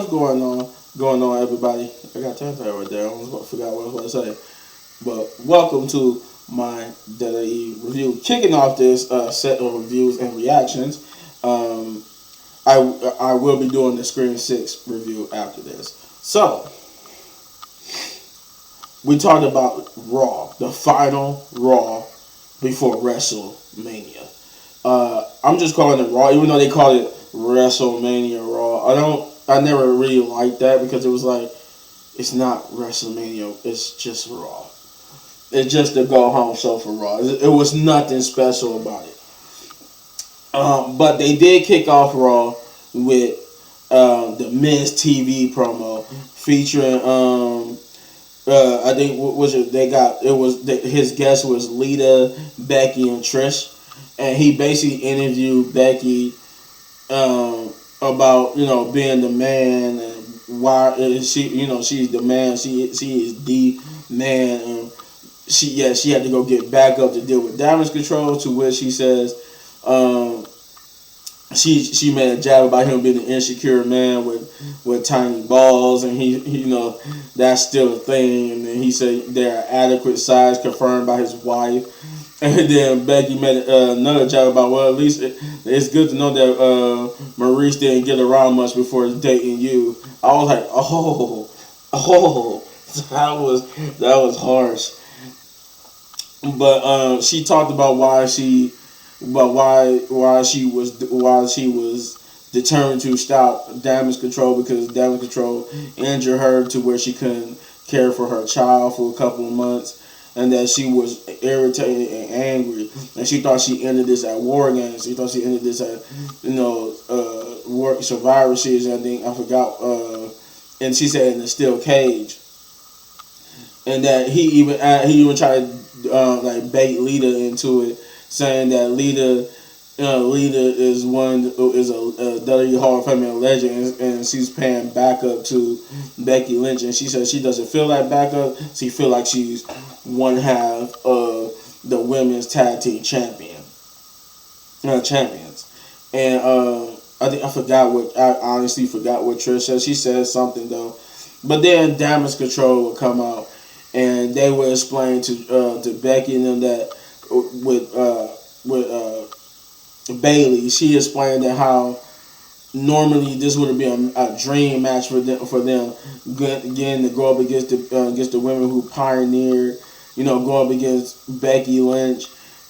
Going on, everybody? I got that right there. I almost forgot what I was about to say. But welcome to my WWE review. Kicking off this set of reviews and reactions. Um, I will be doing the Screen 6 review after this. So, we talked about Raw, the final Raw before WrestleMania. I'm just calling it Raw, even though they call it WrestleMania Raw. I never really liked that because it was like, it's not WrestleMania, it's just Raw. It's just the go home show for Raw. It was nothing special about it. But they did kick off Raw with the Miz TV promo featuring I think what was it? His guest was Lita, Becky, and Trish, and he basically interviewed Becky about being the man and why she's the man. She is the man. And she had to go get back up to deal with damage control. To which she says she made a jab about him being an insecure man with tiny balls, and he that's still a thing. And then he said they're adequate size, confirmed by his wife. And then Becky made another jab about, well, at least it's good to know that Maurice didn't get around much before dating you. I was like, oh, that was harsh. But she talked about why she was determined to stop damage control, because damage control injured her to where she couldn't care for her child for a couple of months, and that she was irritated and angry, and she thought she ended this at War Games. She thought she ended this at Survivor Series. I forgot. And she said in a steel cage, and that he even tried to bait Lita into it, saying that Lita is a WWE Hall of Fame legend, and she's paying backup to Becky Lynch, and she says she doesn't feel like backup. She feel like she's one half of the women's tag team champions. And I honestly forgot what Trish said. She said something though, but then Damage Control would come out, and they would explain to Becky and them that with Bailey, she explained that how normally this would be a dream match for them getting to go up against the women who pioneered, go up against Becky Lynch,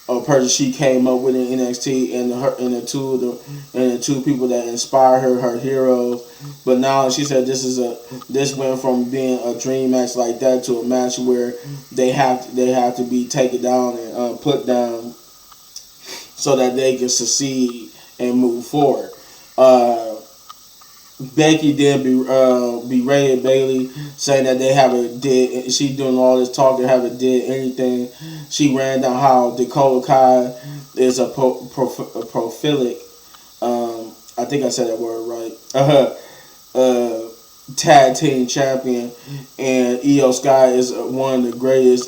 a person she came up with in NXT, and the two people that inspired her heroes. But now she said this went from being a dream match like that to a match where they have to be taken down and put down, so that they can succeed and move forward. Becky then berated Bailey, saying that they haven't did. She doing all this talking, haven't did anything. She ran down how Dakota Kai is a prolific. I think I said that word right. Tag team champion, and Io Sky is one of the greatest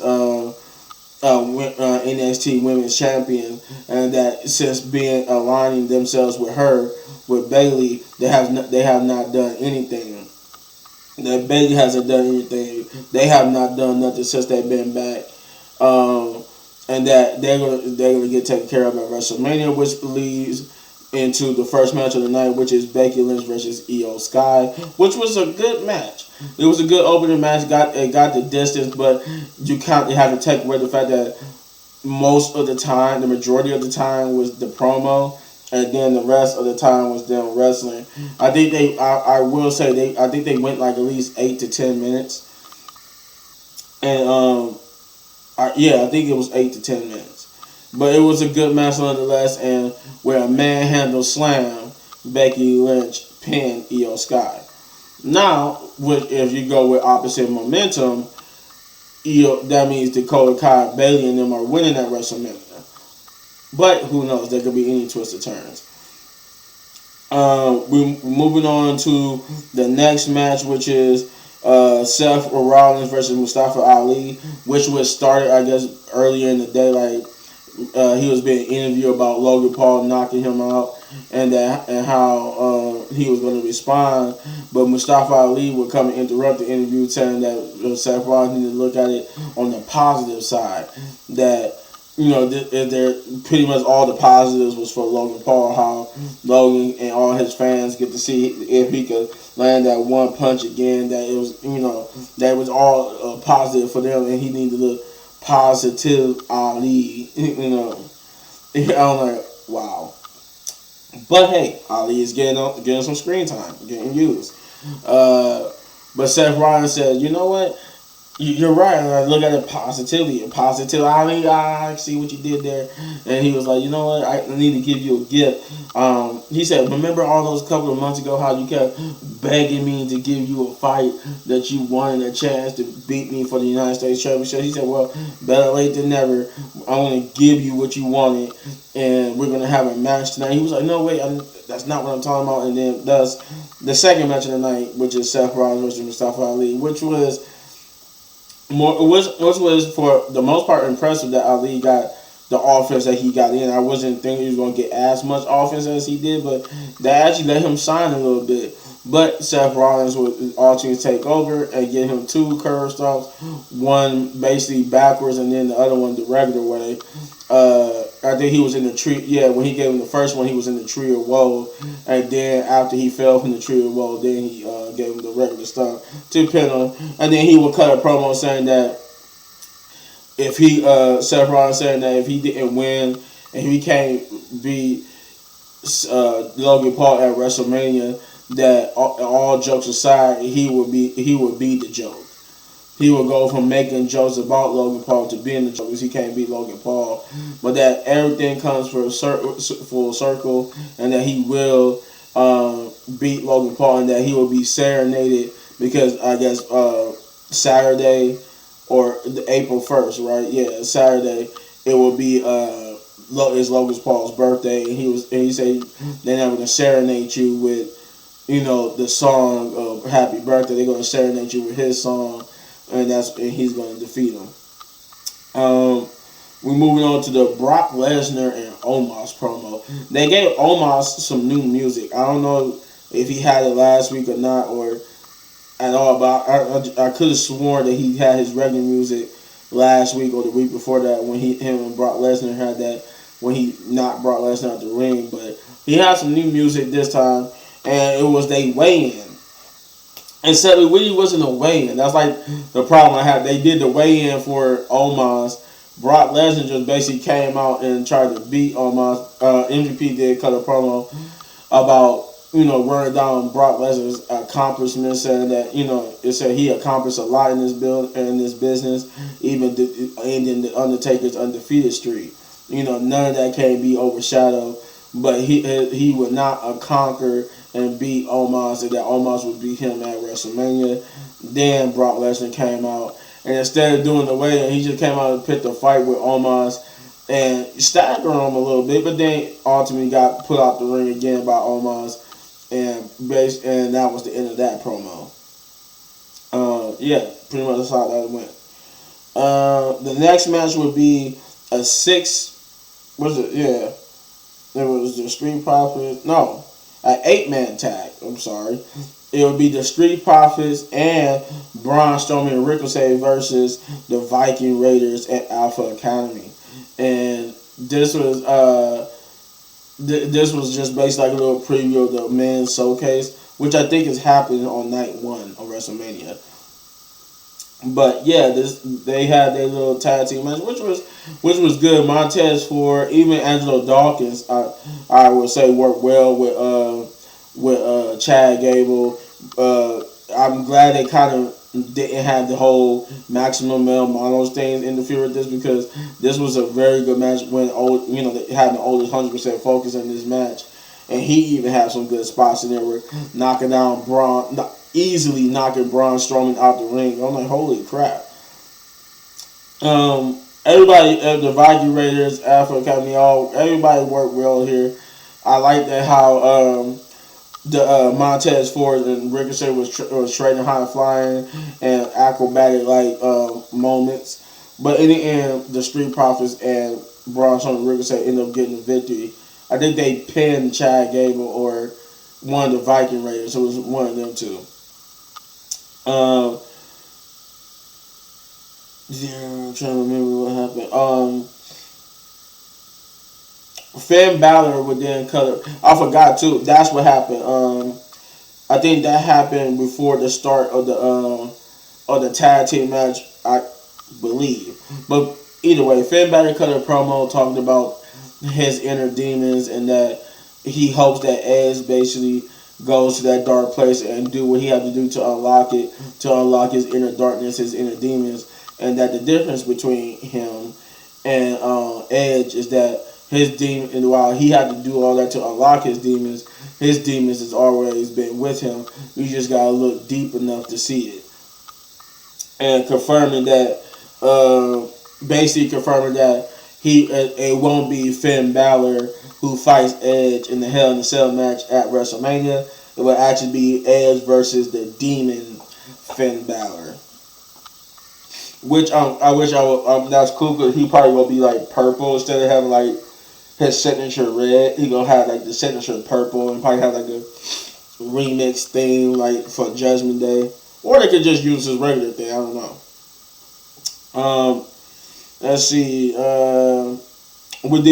NXT Women's Champion, and that since aligning themselves with her, with Bailey, they have not done anything. That Bailey hasn't done anything. They have not done nothing since they've been back, and that they're gonna get taken care of at WrestleMania, which leads into the first match of the night, which is Becky Lynch versus Io Sky, which was a good match. It was a good opening match. It got the distance, but you have to take away the fact that most of the time, the majority of the time, was the promo, and then the rest of the time was them wrestling. I think I will say I think they went like at least 8 to 10 minutes, and I think it was 8 to 10 minutes. But it was a good match nonetheless, and where a manhandle slam, Becky Lynch pinned Io Sky. Now, if you go with opposite momentum, that means Dakota Kai, Bailey, and them are winning at WrestleMania. But who knows? There could be any twist of turns. We're moving on to the next match, which is Seth Rollins versus Mustafa Ali, which was started, I guess, earlier in the day. Like he was being interviewed about Logan Paul knocking him out, and how he was going to respond, but Mustafa Ali would come and interrupt the interview, telling that Seth Rollins needed to look at it on the positive side. That there pretty much all the positives was for Logan Paul, how Logan and all his fans get to see if he could land that one punch again. That it was that was all positive for them, and he needed to look positive Ali. I'm like, wow. But hey, Ali is getting some screen time, getting used. But Seth Rollins said, you know what? You're right. And I look at it positively. Positive Ali, I see what you did there. And he was like, you know what? I need to give you a gift. He said, remember all those couple of months ago how you kept begging me to give you a fight that you wanted a chance to beat me for the United States Championship? He said, well, better late than never. I want to give you what you wanted, and we're going to have a match tonight. He was like, no, wait, that's not what I'm talking about. And then thus the second match of the night, which is Seth Rollins versus Mustafa Ali, which was for the most part impressive that Ali got the offense that he got in. I wasn't thinking he was going to get as much offense as he did, but that actually let him shine a little bit. But Seth Rollins would ultimately take over and get him 2 curve stops, one basically backwards and then the other one the regular way. I think he was in the tree. Yeah, when he gave him the first one, he was in the tree of woe. And then after he fell from the tree of woe, then he gave him the regular stuff to pin him. And then he would cut a promo saying that if he, Seth Rollins saying that if he didn't win and he can't beat Logan Paul at WrestleMania, that all jokes aside, he would be the joke. He would go from making jokes about Logan Paul to being the joke because he can't beat Logan Paul. But that everything comes full circle, and that he will beat Logan Paul, and that he will be serenaded because I guess Saturday or April 1st, right? Yeah, Saturday it will be is Logan Paul's birthday, and he said they're not going to serenade you with the song of Happy Birthday. They're going to serenade you with his song. And he's going to defeat him. We're moving on to the Brock Lesnar and Omar'S promo. They gave Omar'S some new music. I don't know if he had it last week or not, or at all. But I could have sworn that he had his regular music last week or the week before that when him and Brock Lesnar had that when he knocked Brock Lesnar out the ring. But he had some new music this time, and it was they weigh-in. Instead, it really wasn't a weigh-in. That's like the problem I had. They did the weigh-in for Omar'S. Brock Lesnar just basically came out and tried to beat Omar'S. MVP did cut a promo about, running down Brock Lesnar's accomplishments, saying that, it said he accomplished a lot in this business, even ending the Undertaker's undefeated streak. None of that can be overshadowed, but he would not conquer and beat Omar'S, and that Omar'S would beat him at WrestleMania. Then Brock Lesnar came out, and instead of doing the weigh-in, he just came out and picked a fight with Omar'S and staggered him a little bit, but then ultimately got put out the ring again by Omar'S, and that was the end of that promo. Pretty much that's how that went. The next match would be a 6. What is it? Yeah. It was the Street Profits. No. An 8-man tag. I'm sorry. It would be the Street Profits and Braun Strowman and Ricochet versus the Viking Raiders at Alpha Academy. And this was just basically like a little preview of the men's showcase, which I think is happening on night 1 of WrestleMania. But yeah, they had their little tag team match, which was good. Montez Ford, even Angelo Dawkins, I would say worked well with Chad Gable. I'm glad they kind of didn't have the whole Maximum Male Models things interfere with this, because this was a very good match when they had the oldest 100% focus in this match, and he even had some good spots in there where easily knocking Braun Strowman out the ring. I'm like, holy crap. Everybody at the Viking Raiders, Alpha Academy, everybody worked well here. I like that how the Montez Ford and Ricochet was trading high flying and acrobatic moments. But in the end, the Street Profits and Braun Strowman and Ricochet ended up getting the victory. I think they pinned Chad Gable or one of the Viking Raiders. It was one of them two. Um, yeah, I'm trying to remember what happened. Finn Balor would then cut it. I forgot too. That's what happened. I think that happened before the start of the tag team match, I believe. But either way, Finn Balor cut a promo talking about his inner demons and that he hopes that Edge basically goes to that dark place and do what he had to do to unlock it, to unlock his inner darkness, his inner demons, and that the difference between him and Edge is that his demon, and while he had to do all that to unlock his demons has always been with him. You just gotta look deep enough to see it. And confirming that, basically confirming that it won't be Finn Balor who fights Edge in the Hell in a Cell match at WrestleMania. It will actually be Edge versus the Demon Finn Balor. Which I wish I would. That's cool because he probably will be like purple instead of having like his signature red. He gonna have like the signature purple and probably have like a remix theme like for Judgment Day, or they could just use his regular thing. I don't know. Let's see. We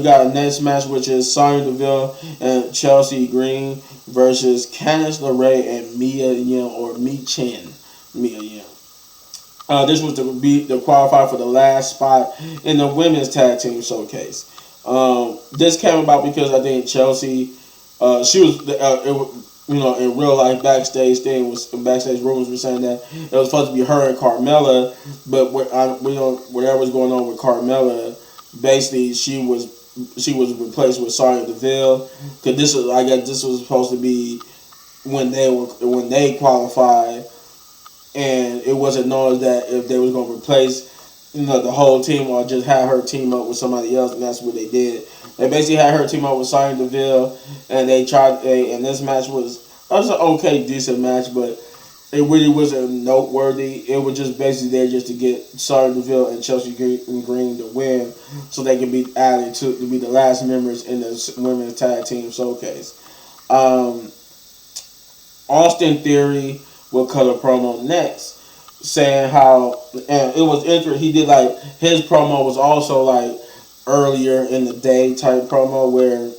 got a next match which is Sonya Deville and Chelsea Green versus Candice LeRae and Mia Yim or Mi Chen. Mia Yim. This was to qualify for the last spot in the women's tag team showcase. This came about because I think Chelsea, she was, in real life backstage rumors were saying that it was supposed to be her and Carmella, but whatever was going on with Carmella, basically she was replaced with Sonya Deville because this was supposed to be when they qualified. And it wasn't known that if they was going to replace, the whole team or just have her team up with somebody else, and that's what they did. They basically had her team up with Sonya Deville, and and this match was an okay, decent match, but it really wasn't noteworthy. It was just basically there just to get Sonya Deville and Chelsea Green to win, so they could be added to be the last members in the women's tag team showcase. Austin Theory will cut a promo next, saying how, and it was interesting. He did like his promo was also like earlier in the day type promo where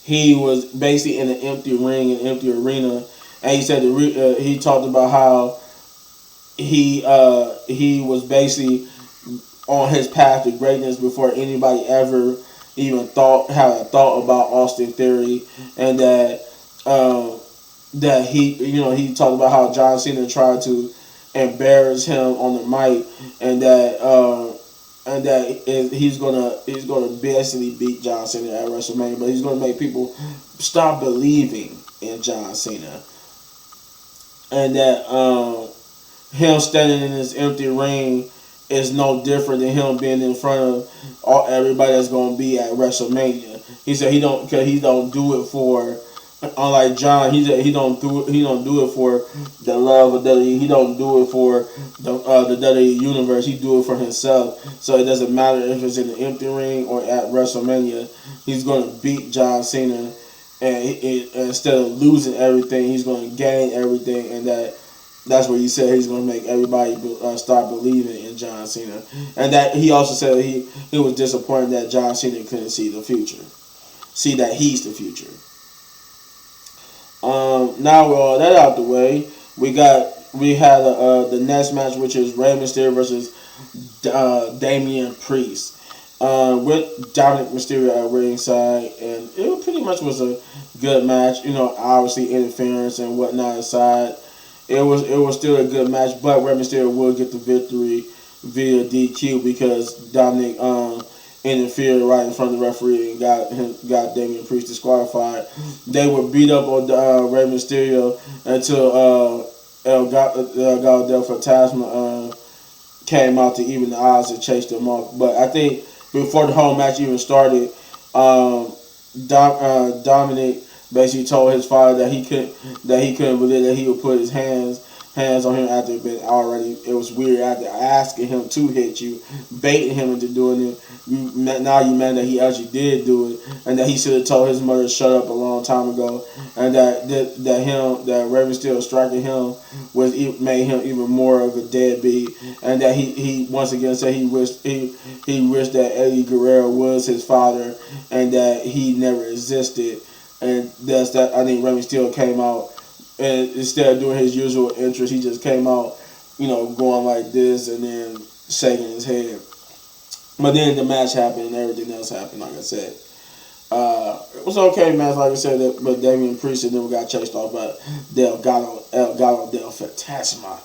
he was basically in an empty ring, an empty arena, and he said he talked about how he was basically on his path to greatness before anybody ever even had a thought about Austin Theory, and that. That he talked about how John Cena tried to embarrass him on the mic, and that he's gonna basically beat John Cena at WrestleMania, but he's gonna make people stop believing in John Cena, and that him standing in this empty ring is no different than him being in front of everybody that's gonna be at WrestleMania. He said he don't do it for. Unlike John, he don't do it for the love of WWE. He don't do it for the WWE universe. He do it for himself. So it doesn't matter if it's in the empty ring or at WrestleMania. He's going to beat John Cena, and instead of losing everything, he's going to gain everything. And that's what he said. He's going to make everybody start believing in John Cena. And that he also said he was disappointed that John Cena couldn't see the future, see that he's the future. Now with all that out the way, we had the next match, which is Rey Mysterio versus Damian Priest, with Dominic Mysterio at ringside, and it pretty much was a good match. Obviously interference and whatnot aside, it was still a good match. But Rey Mysterio will get the victory via DQ because Dominic interfered right in front of the referee and got Damian Priest disqualified. They would beat up on Rey Mysterio until El Del Fantasma came out to even the odds and chased them off. But I think before the whole match even started, Dominic basically told his father that he couldn't believe that he would put his hands hands on him after it was weird after asking him to hit you, baiting him into doing it. Now you mad that he actually did do it, and that he should have told his mother to shut up a long time ago, and that Raven still striking him made him even more of a deadbeat, and that he once again said he wished that Eddie Guerrero was his father, and that he never existed, and that's that. I think Raven still came out. And instead of doing his usual interest, he just came out, going like this and then shaking his head. But then the match happened and everything else happened, like I said. It was okay match, like I said, but Damian Priest and then we got chased off by El Gato del Fantasma.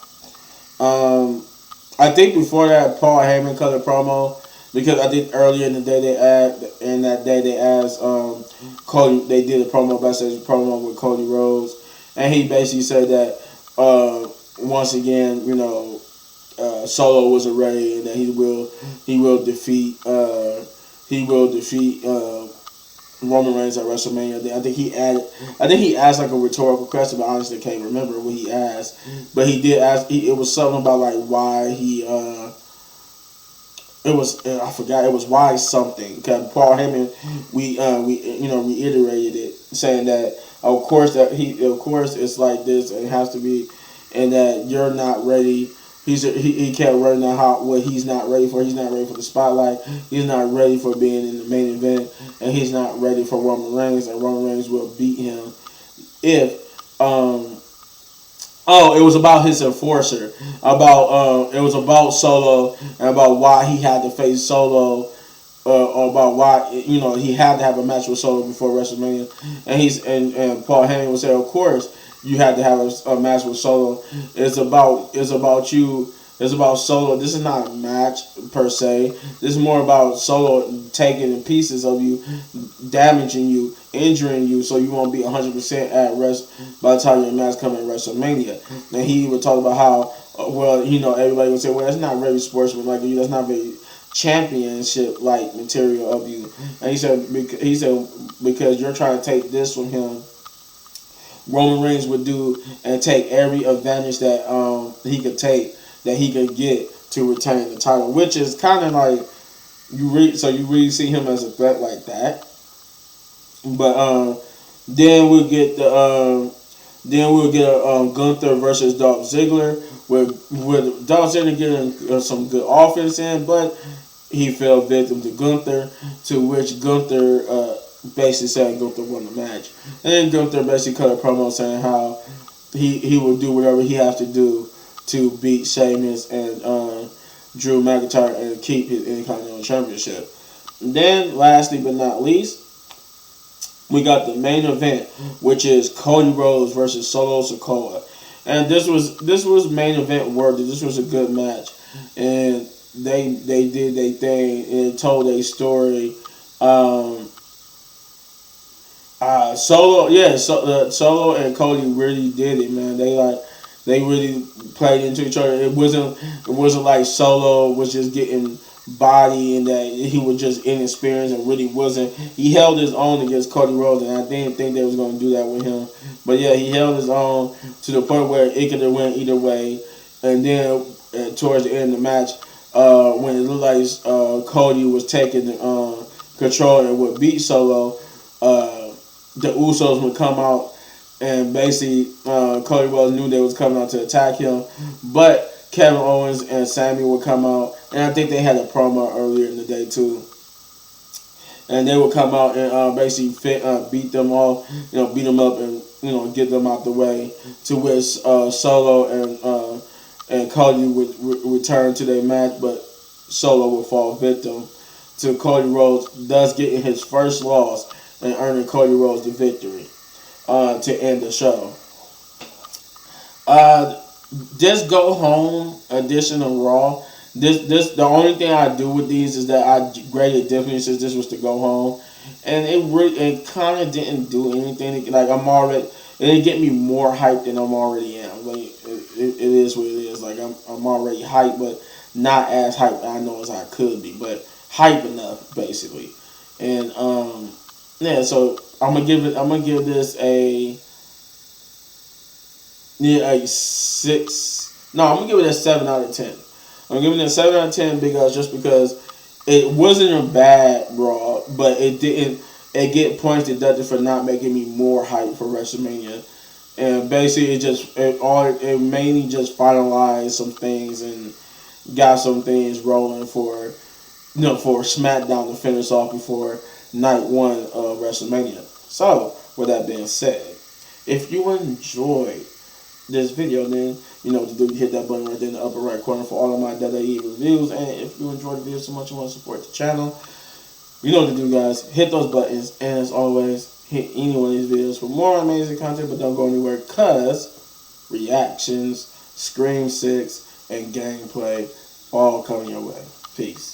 I think before that, Paul Heyman cut a promo because I think earlier in the day they asked Cody. They did a backstage promo with Cody Rhodes. And he basically said that once again, Solo wasn't ready, and that he will defeat Roman Reigns at WrestleMania. I think he asked like a rhetorical question, but honestly, I can't remember what he asked. But he did ask. It was something about like why he. I forgot. It was why something. Cause Paul Heyman, we reiterated it, saying that. Of course, it's like this. It has to be, and that you're not ready. He kept running out what he's not ready for. He's not ready for the spotlight. He's not ready for being in the main event, and he's not ready for Roman Reigns. And Roman Reigns will beat him if. It was about his enforcer. It was about Solo and about why he had to face Solo. Or about why he had to have a match with Solo before WrestleMania, and Paul Heyman would say, of course you had to have a match with Solo. It's about you. It's about Solo. This is not a match per se. This is more about Solo taking pieces of you, damaging you, injuring you, so you won't be 100% at rest by the time your match comes at WrestleMania. And he would talk about how everybody would say, well, that's not very sportsmanlike. That's not very championship like material of you. And he said because you're trying to take this from him, Roman Reigns would do and take every advantage that he could get to retain the title, which is kind of like you really see him as a threat like that. But then we'll get Gunther versus Dolph Ziggler with Dolph Ziggler getting some good offense in, but he fell victim to Gunther, to which Gunther basically said Gunther won the match. And then Gunther basically cut a promo saying how he will do whatever he has to do to beat Sheamus and Drew McIntyre and keep his Intercontinental Championship. And then, lastly but not least, we got the main event, which is Cody Rhodes versus Solo Sikoa. And this was main event worthy. This was a good match. And they did their thing and told their story. Solo and Cody really did it, man. They really played into each other. It wasn't like Solo was just getting body and that he was just inexperienced and really wasn't. He held his own against Cody Rhodes, and I didn't think they was going to do that with him. But yeah, he held his own to the point where it could have went either way. And then towards the end of the match, when it looked like Cody was taking control and would beat Solo, the Usos would come out, and basically Cody Rhodes knew they was coming out to attack him, but Kevin Owens and Sammy would come out, and I think they had a promo earlier in the day too. And they would come out and basically beat them all, beat them up and get them out the way. To which Solo and Cody would return to their match, but Solo would fall victim to Cody Rhodes, thus getting his first loss and earning Cody Rhodes the victory to end the show. This go home edition of Raw. The only thing I do with these is that I graded differently since this was to go home, and it kind of didn't do anything. Like it didn't get me more hyped than I'm already am. Like it is what it is. Like I'm already hyped, but not as hyped I know as I could be, but hype enough basically. And so I'm gonna give this a Yeah, a 6. No, I'm gonna give it a 7 out of 10. I'm giving it a 7 out of 10 because just because it wasn't a bad Raw, but it didn't. It get points deducted for not making me more hyped for WrestleMania, and basically it mainly just finalized some things and got some things rolling for for SmackDown to finish off before night one of WrestleMania. So with that being said, if you enjoyed this video, then you know what to do. You hit that button right there in the upper right corner for all of my WWE reviews. And if you enjoyed the video so much you want to support the channel, you know what to do, guys. Hit those buttons. And as always, hit any one of these videos for more amazing content. But don't go anywhere because reactions, Scream 6, and gameplay all coming your way. Peace.